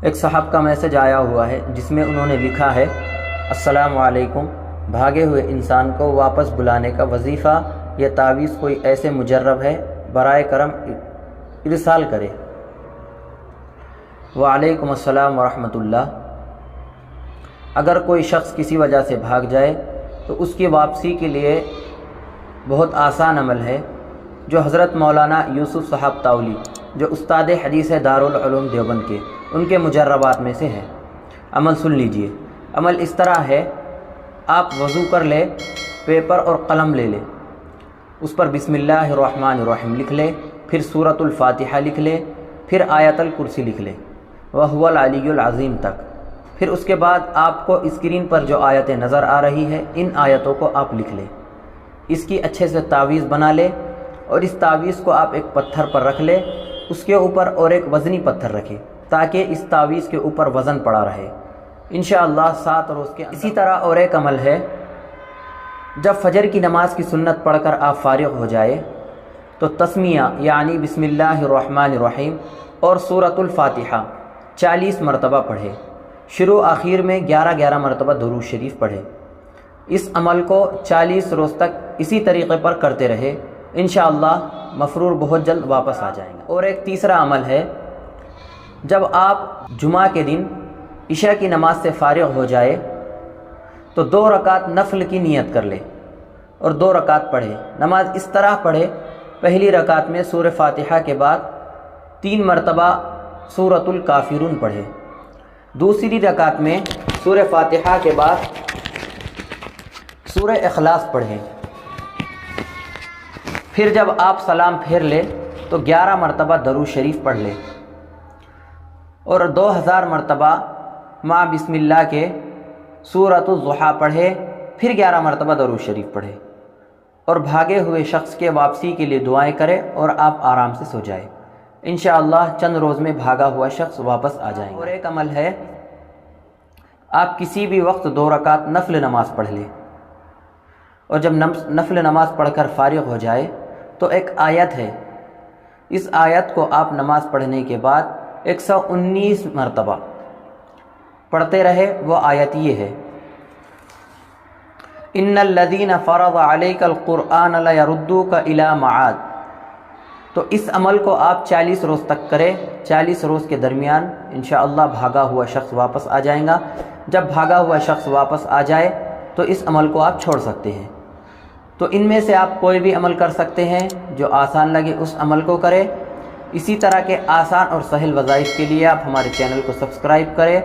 ایک صاحب کا میسج آیا ہوا ہے جس میں انہوں نے لکھا ہے، السلام علیکم، بھاگے ہوئے انسان کو واپس بلانے کا وظیفہ یا تعویذ کوئی ایسے مجرب ہے، برائے کرم ارسال کرے۔ وعلیکم السلام ورحمۃ اللہ۔ اگر کوئی شخص کسی وجہ سے بھاگ جائے تو اس کی واپسی کے لیے بہت آسان عمل ہے جو حضرت مولانا یوسف صاحب تاولی، جو استاد حدیث ہے دارالعلوم دیوبند کے، ان کے مجربات میں سے ہے۔ عمل سن لیجئے۔ عمل اس طرح ہے، آپ وضو کر لے، پیپر اور قلم لے لے، اس پر بسم اللہ الرحمن الرحیم لکھ لے، پھر سورۃ الفاتحہ لکھ لے، پھر آیت الکرسی لکھ لے، وَهُوَ الْعَلِيُّ الْعَظِيمُ تک۔ پھر اس کے بعد آپ کو اسکرین پر جو آیتیں نظر آ رہی ہے، ان آیتوں کو آپ لکھ لیں، اس کی اچھے سے تعویذ بنا لے، اور اس تعویذ کو آپ ایک پتھر پر رکھ لے، اس کے اوپر اور ایک وزنی پتھر رکھے تاکہ اس تعویذ کے اوپر وزن پڑا رہے، انشاءاللہ 7 روز کے اسی طرح اور ایک عمل ہے، جب فجر کی نماز کی سنت پڑھ کر آپ فارغ ہو جائے تو تسمیہ یعنی بسم اللہ الرحمن الرحیم اور سورۃ الفاتحہ 40 مرتبہ پڑھے، شروع آخر میں 11 مرتبہ درود شریف پڑھے۔ اس عمل کو 40 روز تک اسی طریقے پر کرتے رہے، انشاءاللہ مفرور بہت جلد واپس آ جائیں گے۔ اور ایک تیسرا عمل ہے، جب آپ جمعہ کے دن عشاء کی نماز سے فارغ ہو جائے تو 2 رکعت نفل کی نیت کر لے اور 2 رکعت پڑھے۔ نماز اس طرح پڑھے، پہلی رکعت میں سورہ فاتحہ کے بعد 3 مرتبہ سورۃ الکافرون پڑھے، دوسری رکعت میں سورہ فاتحہ کے بعد سورہ اخلاص پڑھے، پھر جب آپ سلام پھیر لے تو 11 مرتبہ درود شریف پڑھ لے، اور 2000 مرتبہ مع بسم اللہ کے سورۃ الضحیٰ پڑھے، پھر 11 مرتبہ درود شریف پڑھے، اور بھاگے ہوئے شخص کے واپسی کے لیے دعائیں کرے اور آپ آرام سے سو جائے، انشاءاللہ چند روز میں بھاگا ہوا شخص واپس آ جائیں گے۔ اور ایک عمل ہے، آپ کسی بھی وقت 2 رکعت نفل نماز پڑھ لیں، اور جب نفل نماز پڑھ کر فارغ ہو جائے تو ایک آیت ہے، اس آیت کو آپ نماز پڑھنے کے بعد 119 مرتبہ پڑھتے رہے۔ وہ آیت یہ ہے، ان الذین فرض علیک القرآن لیردوک الی معاد۔ تو اس عمل کو آپ 40 روز تک کریں، 40 روز کے درمیان انشاءاللہ بھاگا ہوا شخص واپس آ جائے گا۔ جب بھاگا ہوا شخص واپس آ جائے تو اس عمل کو آپ چھوڑ سکتے ہیں۔ تو ان میں سے آپ کوئی بھی عمل کر سکتے ہیں، جو آسان لگے اس عمل کو کریں۔ اسی طرح کے آسان اور سہل وظائف کے لیے آپ ہمارے چینل کو سبسکرائب کریں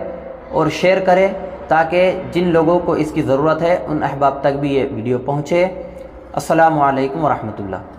اور شیئر کریں تاکہ جن لوگوں کو اس کی ضرورت ہے ان احباب تک بھی یہ ویڈیو پہنچے۔ السلام علیکم ورحمۃ اللہ۔